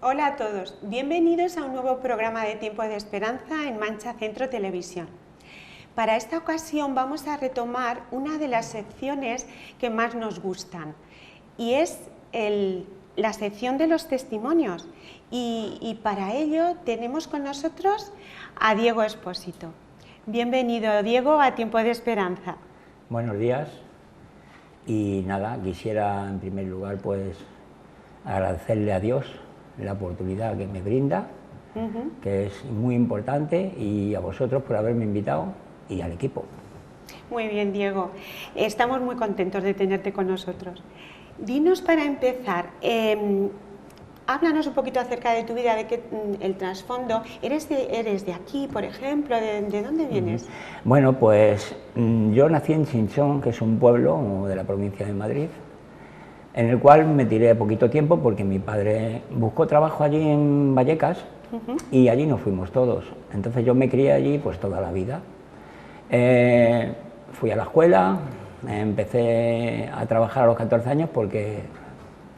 Hola a todos, bienvenidos a un nuevo programa de Tiempo de Esperanza en Mancha Centro Televisión. Para esta ocasión vamos a retomar una de las secciones que más nos gustan y es la sección de los testimonios y para ello tenemos con nosotros a Diego Expósito. Bienvenido, Diego, a Tiempo de Esperanza. Buenos días y nada, quisiera en primer lugar pues agradecerle a Dios la oportunidad que me brinda, que es muy importante, y a vosotros por haberme invitado y al equipo. Muy bien, Diego, estamos muy contentos de tenerte con nosotros. Dinos para empezar, háblanos un poquito acerca de tu vida, de el trasfondo. ¿Eres de aquí, por ejemplo? ¿De dónde vienes? Bueno, pues yo nací en Chinchón, que es un pueblo de la provincia de Madrid, en el cual me tiré poquito tiempo porque mi padre buscó trabajo allí en Vallecas y allí nos fuimos todos. Entonces yo me crié allí pues toda la vida. Fui a la escuela, empecé a trabajar a los 14 años porque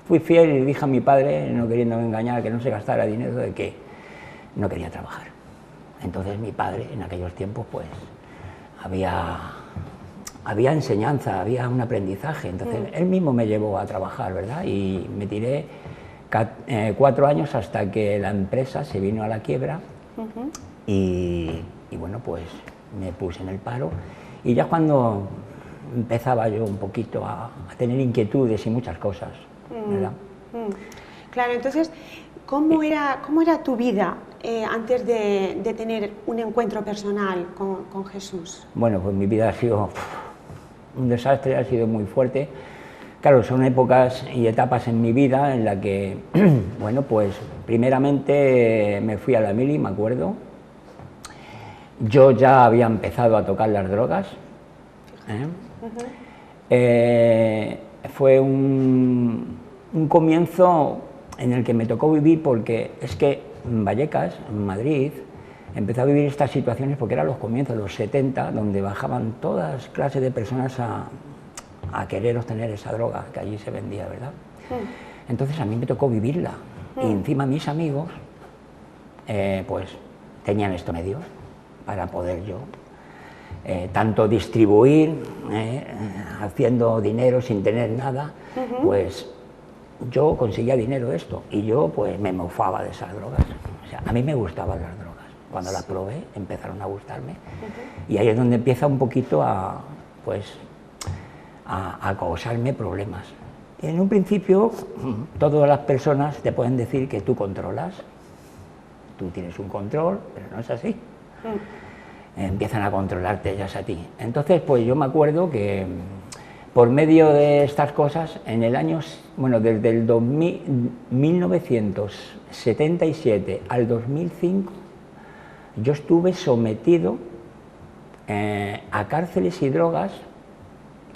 fui fiel y dije a mi padre, no queriéndome engañar, que no se gastara dinero, de que no quería trabajar. Entonces mi padre en aquellos tiempos pues había enseñanza, había un aprendizaje, entonces él mismo me llevó a trabajar, ¿verdad? Y me tiré 4 años hasta que la empresa se vino a la quiebra y bueno, pues me puse en el paro y ya cuando empezaba yo un poquito a tener inquietudes y muchas cosas, ¿verdad? Claro, entonces, ¿cómo era tu vida antes de tener un encuentro personal con Jesús? Bueno, pues mi vida ha sido un desastre, ha sido muy fuerte. Claro, son épocas y etapas en mi vida en la que, bueno, pues primeramente me fui a la mili, me acuerdo. Yo ya había empezado a tocar las drogas. Fue un comienzo en el que me tocó vivir porque es que en Vallecas, en Madrid, empecé a vivir estas situaciones porque eran los comienzos, los 70, donde bajaban todas clases de personas a querer obtener esa droga que allí se vendía, ¿verdad? Entonces a mí me tocó vivirla y encima mis amigos pues tenían estos medios para poder yo tanto distribuir, haciendo dinero sin tener nada, pues yo conseguía dinero de esto y yo pues me mofaba de esas drogas. O sea, a mí me gustaban las drogas. Cuando las probé empezaron a gustarme y ahí es donde empieza un poquito a causarme problemas. En un principio todas las personas te pueden decir que tú controlas, tú tienes un control, pero no es así. Empiezan a controlarte ellas a ti. Entonces pues yo me acuerdo que por medio de estas cosas, en el año, bueno, desde el 1977 al 2005, yo estuve sometido a cárceles y drogas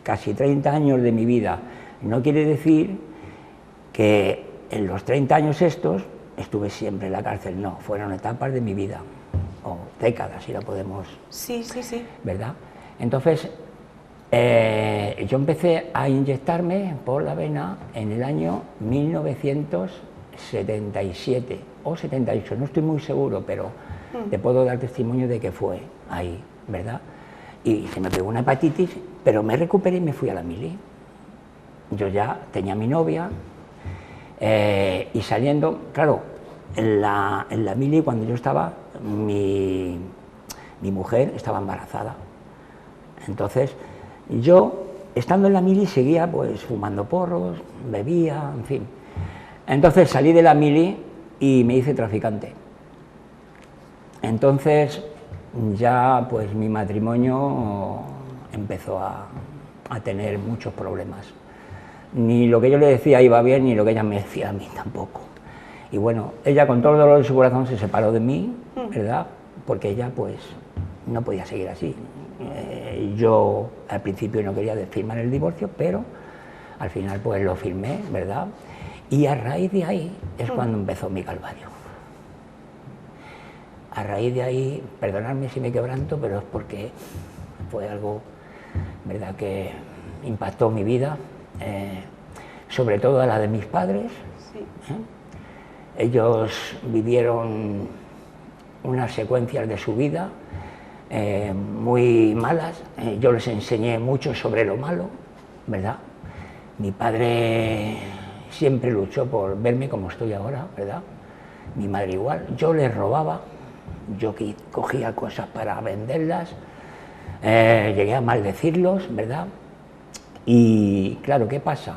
casi 30 años de mi vida. No quiere decir que en los 30 años estos estuve siempre en la cárcel, no, fueron etapas de mi vida, o décadas, si lo podemos... Sí. ¿Verdad? Entonces, yo empecé a inyectarme por la vena en el año 1977 o 78, no estoy muy seguro, pero te puedo dar testimonio de que fue ahí, ¿verdad? Y se me pegó una hepatitis, pero me recuperé y me fui a la mili. Yo ya tenía mi novia y saliendo, claro, en la mili cuando yo estaba, mi mujer estaba embarazada. Entonces, yo, estando en la mili, seguía pues fumando porros, bebía, en fin. Entonces salí de la mili y me hice traficante. Entonces ya pues mi matrimonio empezó a tener muchos problemas. Ni lo que yo le decía iba bien, ni lo que ella me decía a mí tampoco. Y bueno, ella con todo el dolor de su corazón se separó de mí, ¿verdad? Porque ella pues no podía seguir así. Yo al principio no quería firmar el divorcio, pero al final pues lo firmé, ¿verdad? Y a raíz de ahí es cuando empezó mi calvario. A raíz de ahí, perdonadme si me quebranto, pero es porque fue algo, ¿verdad?, que impactó mi vida, sobre todo a la de mis padres. Sí. Ellos vivieron unas secuencias de su vida muy malas. Yo les enseñé mucho sobre lo malo, ¿verdad? Mi padre siempre luchó por verme como estoy ahora, ¿verdad? Mi madre igual. Yo les robaba, yo cogía cosas para venderlas, llegué a maldecirlos, ¿verdad? Y claro, ¿qué pasa?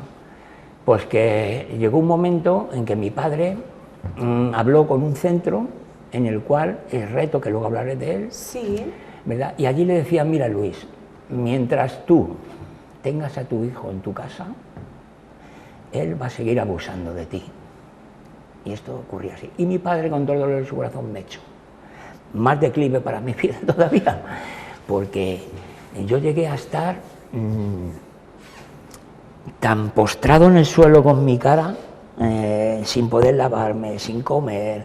Pues que llegó un momento en que mi padre habló con un centro en el cual, el reto, que luego hablaré de él, sí, ¿verdad? Y allí le decía, mira Luis, mientras tú tengas a tu hijo en tu casa, él va a seguir abusando de ti. Y esto ocurría así. Y mi padre, con todo el dolor de su corazón, me echó. Más declive para mi vida todavía, porque yo llegué a estar tan postrado en el suelo con mi cara, sin poder lavarme, sin comer.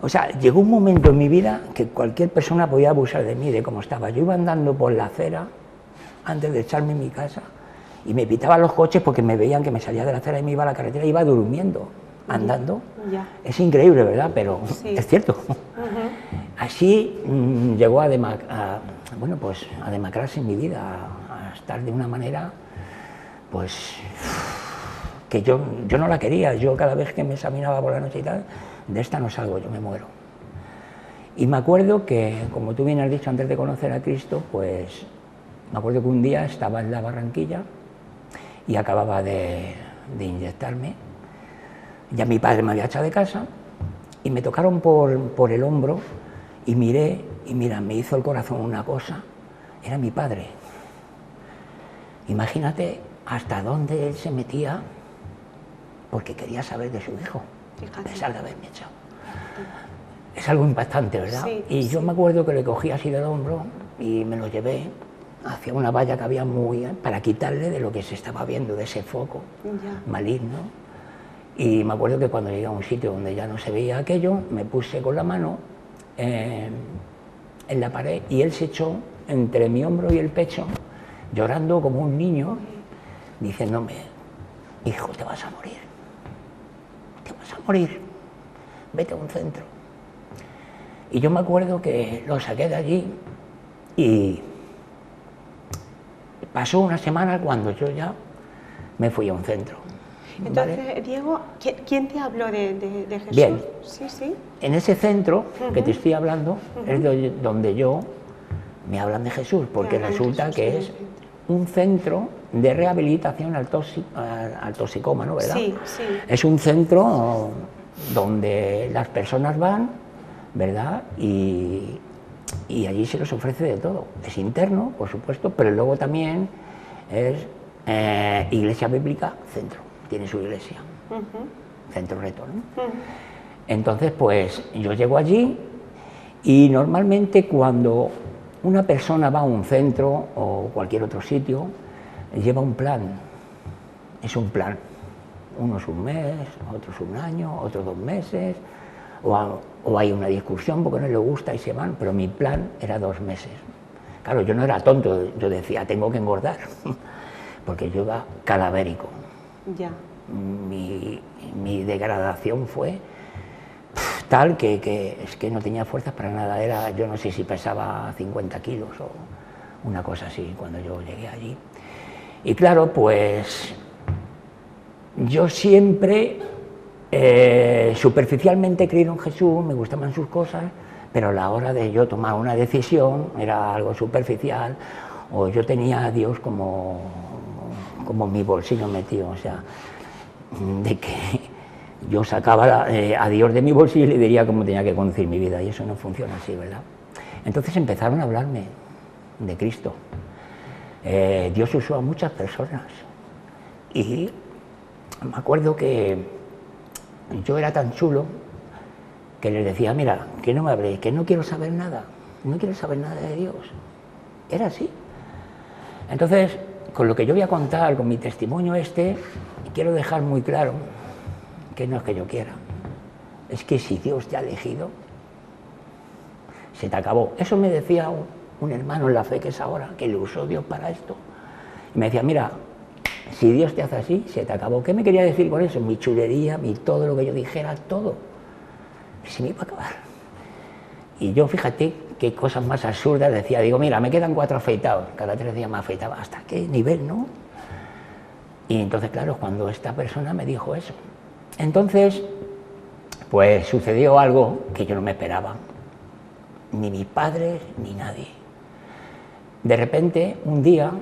O sea, llegó un momento en mi vida que cualquier persona podía abusar de mí, de cómo estaba. Yo iba andando por la acera antes de echarme en mi casa y me pitaban los coches porque me veían que me salía de la acera y me iba a la carretera, iba durmiendo, andando. Ya. Es increíble, ¿verdad? Pero sí, es cierto. Así llegó a demacrarse en mi vida, a estar de una manera, pues, que yo no la quería. Yo cada vez que me examinaba por la noche y tal, de esta no salgo, yo me muero. Y me acuerdo que, como tú bien has dicho antes de conocer a Cristo, pues me acuerdo que un día estaba en la Barranquilla y acababa de inyectarme. Ya mi padre me había echado de casa y me tocaron por el hombro y miré, y mira, me hizo el corazón una cosa, era mi padre. Imagínate hasta dónde él se metía porque quería saber de su hijo, a pesar de haberme echado. Es algo impactante, ¿verdad? Sí, y yo me acuerdo que le cogí así del hombro y me lo llevé hacia una valla que había para quitarle de lo que se estaba viendo, de ese foco maligno. Y me acuerdo que cuando llegué a un sitio donde ya no se veía aquello, me puse con la mano en la pared y él se echó entre mi hombro y el pecho, llorando como un niño, diciéndome, hijo, te vas a morir, vete a un centro. Y yo me acuerdo que lo saqué de allí y pasó una semana cuando yo ya me fui a un centro. Entonces, ¿vale? Diego, ¿quién te habló de Jesús? Bien, sí, sí. En ese centro que te estoy hablando es donde yo me hablan de Jesús, porque resulta Jesús, que es un centro de rehabilitación al toxicómano, ¿verdad? Sí, sí. Es un centro donde las personas van, ¿verdad? Y allí se les ofrece de todo. Es interno, por supuesto, pero luego también es iglesia bíblica, centro. Tiene su iglesia, Centro Reto, ¿no? Entonces, pues yo llego allí y normalmente cuando una persona va a un centro o cualquier otro sitio, lleva un plan. Es un plan. Unos un mes, otros un año, otros 2 meses, o hay una discusión porque no le gusta y se van, pero mi plan era 2 meses. Claro, yo no era tonto, yo decía, tengo que engordar, porque yo iba cadavérico. Ya. Mi degradación fue tal que es que no tenía fuerzas para nada. Yo no sé si pesaba 50 kilos o una cosa así cuando yo llegué allí. Y claro, pues yo siempre superficialmente creí en Jesús, me gustaban sus cosas, pero a la hora de yo tomar una decisión era algo superficial, o yo tenía a Dios como mi bolsillo metido, o sea, de que yo sacaba a Dios de mi bolsillo y le diría cómo tenía que conducir mi vida, y eso no funciona así, ¿verdad? Entonces empezaron a hablarme de Cristo. Dios usó a muchas personas y me acuerdo que yo era tan chulo que les decía, mira, que no me habléis, que no quiero saber nada de Dios. Era así. Entonces, con lo que yo voy a contar, con mi testimonio quiero dejar muy claro que no es que yo quiera, es que si Dios te ha elegido, se te acabó. Eso me decía un hermano en la fe que es ahora, que le usó Dios para esto. Y me decía, mira, si Dios te hace así, se te acabó. ¿Qué me quería decir con eso? Mi chulería, todo lo que yo dijera, todo. se me iba a acabar. Y yo, fíjate qué cosas más absurdas decía, digo, mira, me quedan 4 afeitados, cada 3 días me afeitaba, ¿hasta qué nivel, no? Y entonces, claro, cuando esta persona me dijo eso, entonces, pues sucedió algo que yo no me esperaba, ni mis padres, ni nadie. De repente, un día,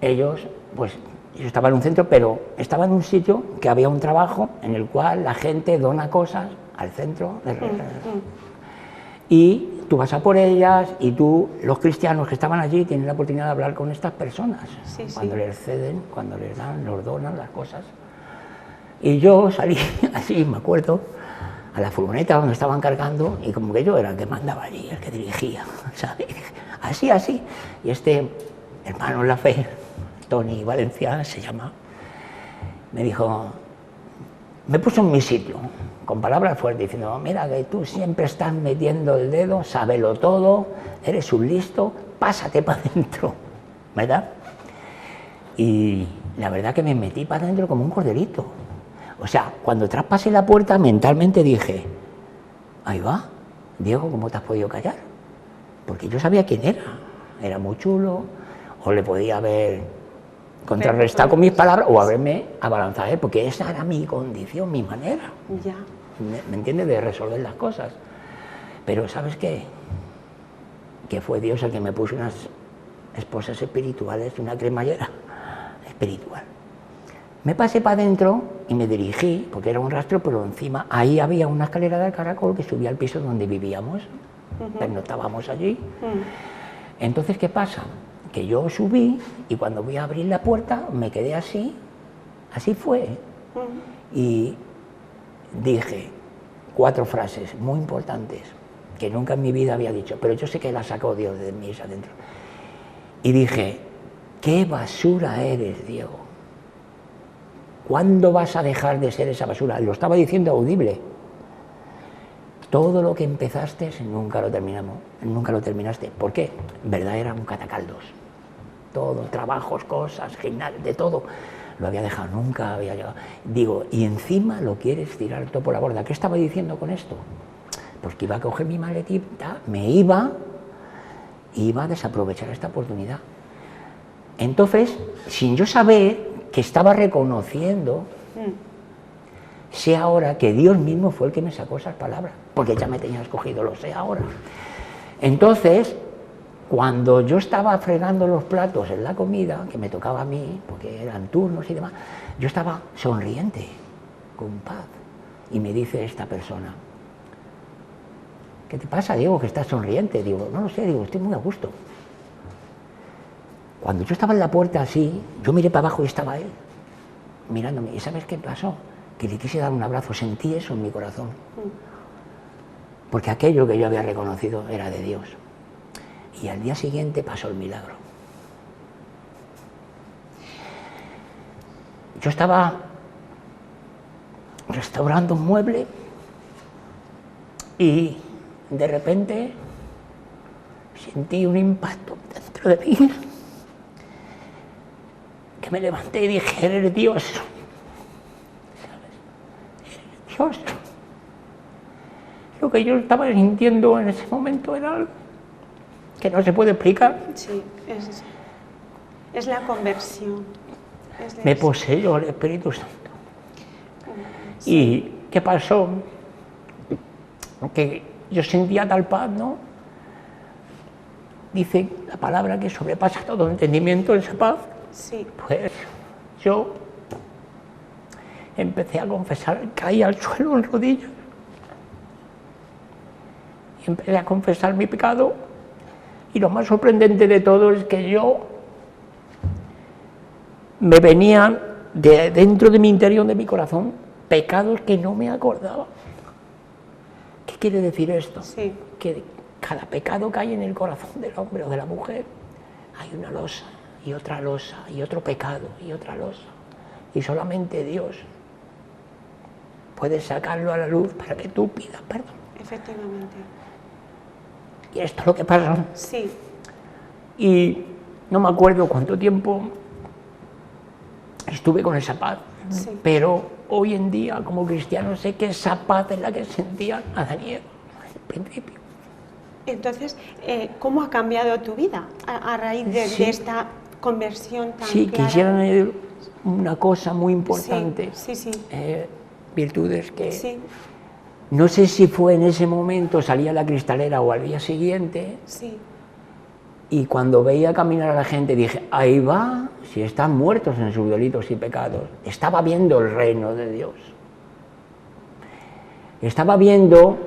ellos, pues, yo estaba en un centro, pero estaba en un sitio que había un trabajo en el cual la gente dona cosas al centro y tú vas a por ellas y tú, los cristianos que estaban allí, tienen la oportunidad de hablar con estas personas, sí, cuando les ceden, cuando les dan, los donan las cosas. Y yo salí así, me acuerdo, a la furgoneta donde estaban cargando y como que yo era el que mandaba allí, el que dirigía, ¿sabes? Así. Y este hermano en la fe, Tony Valencia se llama, me dijo, me puso en mi sitio, con palabras fuertes, diciendo, mira que tú siempre estás metiendo el dedo, sábelo todo, eres un listo, pásate para adentro, ¿verdad? Y la verdad que me metí para adentro como un corderito. O sea, cuando traspasé la puerta mentalmente dije, ahí va, Diego, ¿cómo te has podido callar? Porque yo sabía quién era muy chulo, o le podía haber contrarrestado con mis palabras, o haberme abalanzado, porque esa era mi condición, mi manera. Ya. ¿Me entiendes? De resolver las cosas. Pero ¿sabes qué? Que fue Dios el que me puso unas esposas espirituales, una cremallera espiritual. Me pasé para adentro y me dirigí, porque era un rastro, pero encima ahí había una escalera de caracol que subía al piso donde vivíamos, pernotábamos allí. Entonces, ¿qué pasa? Que yo subí y cuando voy a abrir la puerta me quedé así fue. Y dije 4 frases muy importantes que nunca en mi vida había dicho, pero yo sé que las sacó Dios de mí adentro. Y dije, qué basura eres, Diego. ¿Cuándo vas a dejar de ser esa basura? Lo estaba diciendo audible. Todo lo que empezaste nunca lo terminaste. ¿Por qué? En verdad era un catacaldos. Todo, trabajos, cosas, gimnasio, de todo. Lo había dejado, nunca había llegado. Digo, y encima lo quieres tirar todo por la borda. ¿Qué estaba diciendo con esto? Pues que iba a coger mi maletita, me iba a desaprovechar esta oportunidad. Entonces, sin yo saber que estaba reconociendo, sé ahora que Dios mismo fue el que me sacó esas palabras, porque ya me tenía escogido, lo sé ahora. Entonces, cuando yo estaba fregando los platos en la comida, que me tocaba a mí, porque eran turnos y demás, yo estaba sonriente, con paz. Y me dice esta persona, ¿qué te pasa, Diego, que estás sonriente? Digo, no lo sé, digo, estoy muy a gusto. Cuando yo estaba en la puerta así, yo miré para abajo y estaba él, mirándome. ¿Y sabes qué pasó? Que le quise dar un abrazo, sentí eso en mi corazón. Porque aquello que yo había reconocido era de Dios. Y al día siguiente pasó el milagro. Yo estaba restaurando un mueble y de repente sentí un impacto dentro de mí, que me levanté y dije, eres Dios. ¿Sabes? Eres Dios. Lo que yo estaba sintiendo en ese momento era algo que no se puede explicar. Sí, es la conversión. Me poseyó el Espíritu Santo. Sí. ¿Y qué pasó? Que yo sentía tal paz, ¿no? Dice la palabra que sobrepasa todo entendimiento, esa paz. Sí. Pues yo empecé a confesar, caí al suelo en rodillas y empecé a confesar mi pecado. Y lo más sorprendente de todo es que yo me venían de dentro de mi interior, de mi corazón, pecados que no me acordaba. ¿Qué quiere decir esto? Sí. Que cada pecado que hay en el corazón del hombre o de la mujer, hay una losa, y otra losa, y otro pecado, y otra losa. Y solamente Dios puede sacarlo a la luz para que tú pidas perdón. Efectivamente. Y esto es lo que pasó. Sí. Y no me acuerdo cuánto tiempo estuve con esa paz Sí. Pero hoy en día, como cristiano, sé que esa paz es la que sentía Adán y Eva al principio. Entonces, ¿cómo ha cambiado tu vida a raíz de esta conversión tan Sí, clara? quisiera añadir una cosa muy importante. Sí. Virtudes que... Sí. No sé si fue en ese momento, salía a la cristalera o al día siguiente, Sí. y cuando veía caminar a la gente dije, ahí va, si están muertos en sus delitos y pecados. Estaba viendo el reino de Dios. Estaba viendo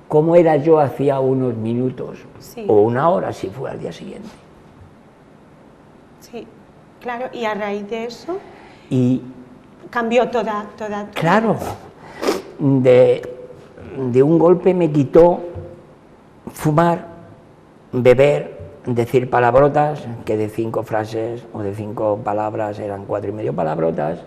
cómo era yo hacía unos minutos, Sí. o una hora si fue al día siguiente. Sí, claro, y a raíz de eso Y cambió toda tu claro, vida. de un golpe me quitó fumar, beber, decir palabrotas, que de 5 frases o de 5 palabras eran 4 y medio palabrotas,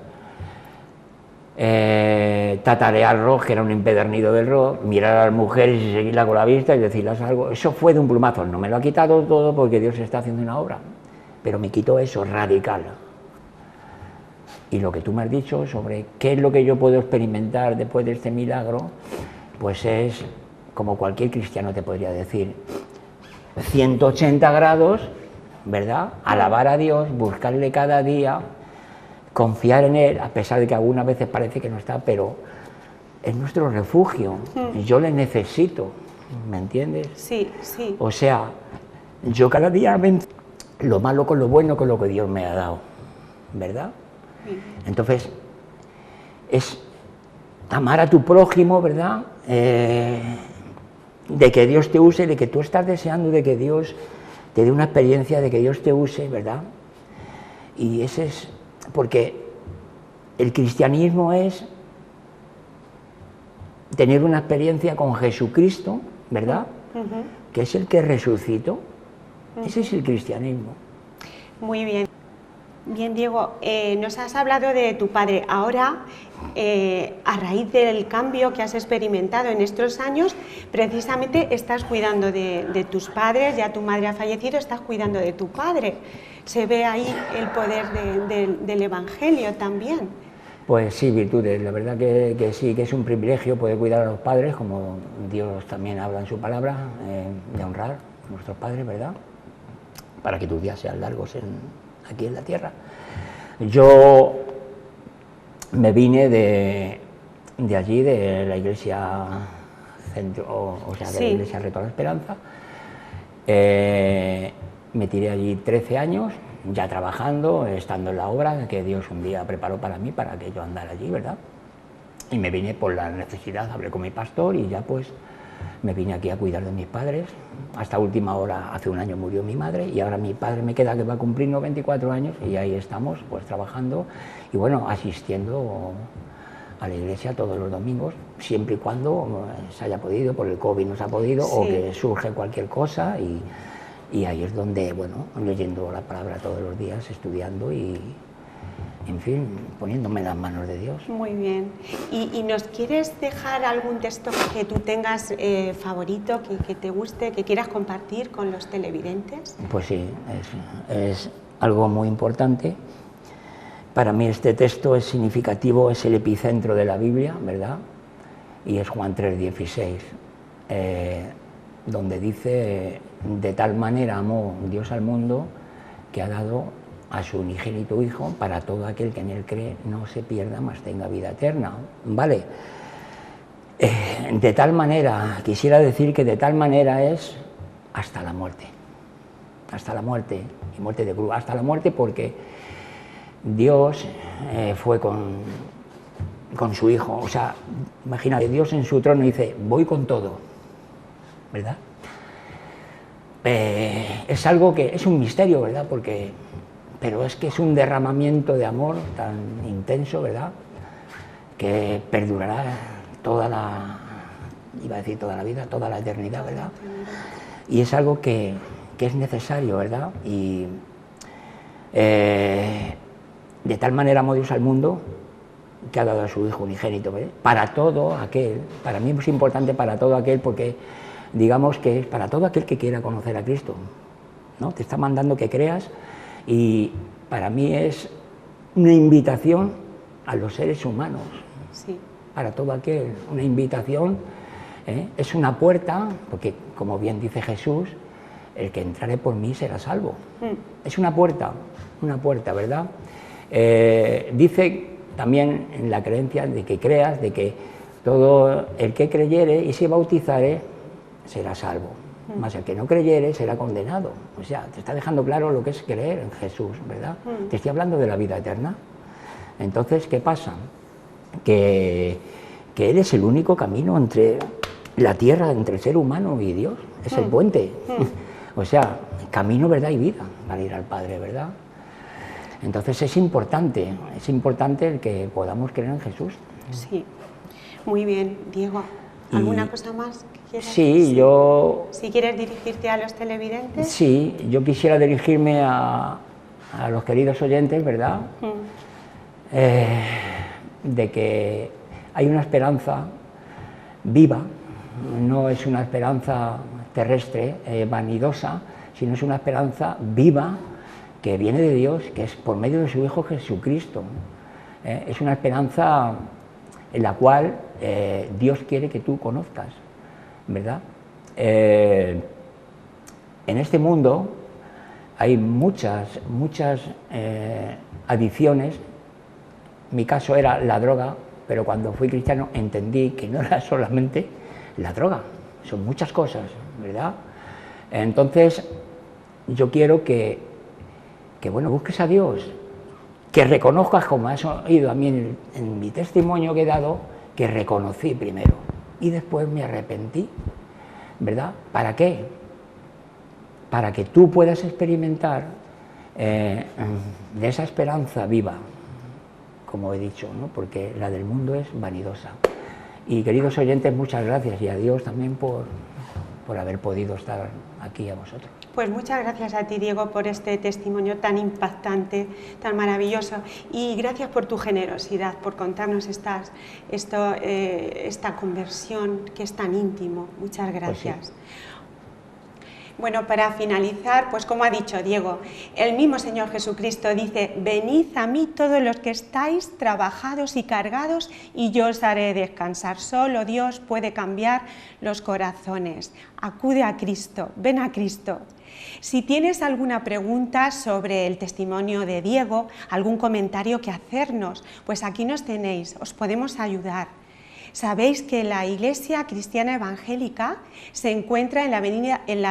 tatarear rock, que era un empedernido del rock, mirar a las mujeres y seguirla con la vista y decirles algo. Eso fue de un plumazo, no me lo ha quitado todo porque Dios está haciendo una obra, pero me quitó eso radical. Y lo que tú me has dicho sobre qué es lo que yo puedo experimentar después de este milagro, pues es, como cualquier cristiano te podría decir, 180 grados, ¿verdad? Alabar a Dios, buscarle cada día, confiar en Él, a pesar de que algunas veces parece que no está, pero es nuestro refugio. Yo le necesito, ¿me entiendes? Sí. O sea, yo cada día veo lo malo con lo bueno, con lo que Dios me ha dado, ¿verdad? Entonces, es amar a tu prójimo, ¿verdad? De que Dios te use, de que tú estás deseando de que Dios te dé una experiencia, de que Dios te use, ¿verdad? Y ese es, porque el cristianismo es tener una experiencia con Jesucristo, ¿verdad? Que es el que resucitó. Ese es el cristianismo. Muy bien. Bien, Diego, nos has hablado de tu padre. Ahora, a raíz del cambio que has experimentado en estos años, precisamente estás cuidando de tus padres, ya tu madre ha fallecido, estás cuidando de tu padre. Se ve ahí el poder del Evangelio también. Pues sí, virtudes, la verdad que sí, que es un privilegio poder cuidar a los padres, como Dios también habla en su palabra, de honrar a nuestros padres, ¿verdad? Para que tus días sean largos aquí en la tierra. Yo me vine de allí, de la iglesia centro, o sea, de la iglesia Reto a la Esperanza. Me tiré allí 13 años, ya trabajando, estando en la obra que Dios un día preparó para mí, para que yo andara allí, ¿verdad? Y me vine por la necesidad, hablé con mi pastor y ya pues me vine aquí a cuidar de mis padres. Hasta última hora, hace un año murió mi madre y ahora mi padre me queda que va a cumplir 94 años y ahí estamos pues trabajando y bueno, asistiendo a la iglesia todos los domingos, siempre y cuando se haya podido, por el COVID no se ha podido, o que surge cualquier cosa y ahí es donde, bueno, leyendo la palabra todos los días, estudiando y, en fin, poniéndome en las manos de Dios. Muy bien. ¿Y nos quieres dejar algún texto que tú tengas favorito, que te guste, que quieras compartir con los televidentes? Pues sí, es algo muy importante. Para mí este texto es significativo, es el epicentro de la Biblia, ¿verdad? Y es Juan 3:16, donde dice, de tal manera amó Dios al mundo que ha dado a su unigénito Hijo para todo aquel que en Él cree no se pierda, mas tenga vida eterna. ¿Vale? De tal manera, quisiera decir que de tal manera es hasta la muerte, y muerte de cruz, hasta la muerte, porque Dios fue con su Hijo, o sea, imagínate, Dios en su trono dice, voy con todo, ¿verdad? Es algo que es un misterio, ¿verdad? Pero es que es un derramamiento de amor tan intenso, ¿verdad? Que perdurará toda la vida, toda la eternidad, ¿verdad? Y es algo que es necesario, ¿verdad? Y de tal manera amó Dios al mundo que ha dado a su Hijo unigénito, ¿verdad? Para todo aquel, para mí es importante para todo aquel, porque digamos que es para todo aquel que quiera conocer a Cristo, ¿no? Te está mandando que creas y para mí es una invitación a los seres humanos, Sí. para todo aquel, una invitación, es una puerta, porque como bien dice Jesús, el que entrare por mí será salvo. Es una puerta, ¿verdad? Dice también en la creencia de que creas, de que todo el que creyere y se bautizare será salvo, mas el que no creyere será condenado. O sea, te está dejando claro lo que es creer en Jesús, ¿verdad? Te estoy hablando de la vida eterna. Entonces, ¿qué pasa? Que Él es el único camino entre la tierra, entre el ser humano y Dios, es el puente. O sea, camino, verdad y vida para ir al Padre, ¿verdad? Entonces es importante el que podamos creer en Jesús. Sí, muy bien, Diego. ¿Alguna cosa más que quieras Sí, decir? yo... Si quieres dirigirte a los televidentes. Sí, yo quisiera dirigirme a los queridos oyentes, ¿verdad? De que hay una esperanza viva, no es una esperanza terrestre, vanidosa, sino es una esperanza viva que viene de Dios, que es por medio de su Hijo Jesucristo. Es una esperanza en la cual Dios quiere que tú conozcas, ¿verdad? En este mundo hay muchas adicciones. Mi caso era la droga, pero cuando fui cristiano entendí que no era solamente la droga, son muchas cosas, ¿verdad? Entonces, yo quiero que bueno, busques a Dios, que reconozcas, como has oído a mí en mi testimonio que he dado, que reconocí primero y después me arrepentí, ¿verdad? ¿Para qué? Para que tú puedas experimentar de esa esperanza viva, como he dicho, ¿no? Porque la del mundo es vanidosa. Y queridos oyentes, muchas gracias y a Dios también por haber podido estar aquí a vosotros. Pues muchas gracias a ti, Diego, por este testimonio tan impactante, tan maravilloso, y gracias por tu generosidad, por contarnos esta conversión que es tan íntimo. Muchas gracias. Pues sí. Bueno, para finalizar, pues como ha dicho Diego, el mismo Señor Jesucristo dice: venid a mí todos los que estáis trabajados y cargados y yo os haré descansar. Solo Dios puede cambiar los corazones. Acude a Cristo, ven a Cristo. Si tienes alguna pregunta sobre el testimonio de Diego, algún comentario que hacernos, pues aquí nos tenéis, os podemos ayudar. Sabéis que la Iglesia Cristiana Evangélica se encuentra en la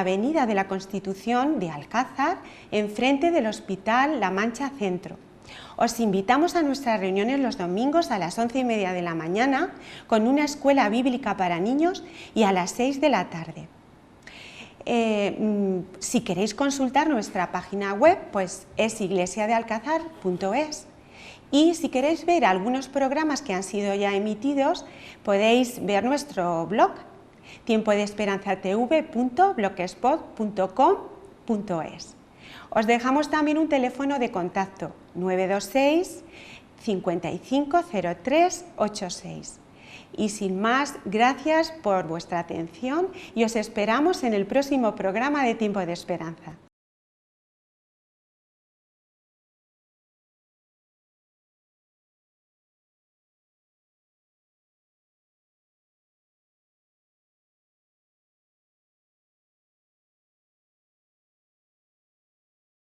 avenida de la Constitución de Alcázar, enfrente del Hospital La Mancha Centro. Os invitamos a nuestras reuniones los domingos a las 11:30 de la mañana con una escuela bíblica para niños y a las 6 de la tarde. Si queréis consultar nuestra página web, pues es iglesiadealcázar.es. Y si queréis ver algunos programas que han sido ya emitidos, podéis ver nuestro blog, tiempodeesperanzatv.blogspot.com.es. Os dejamos también un teléfono de contacto, 926 550386. Y sin más, gracias por vuestra atención y os esperamos en el próximo programa de Tiempo de Esperanza.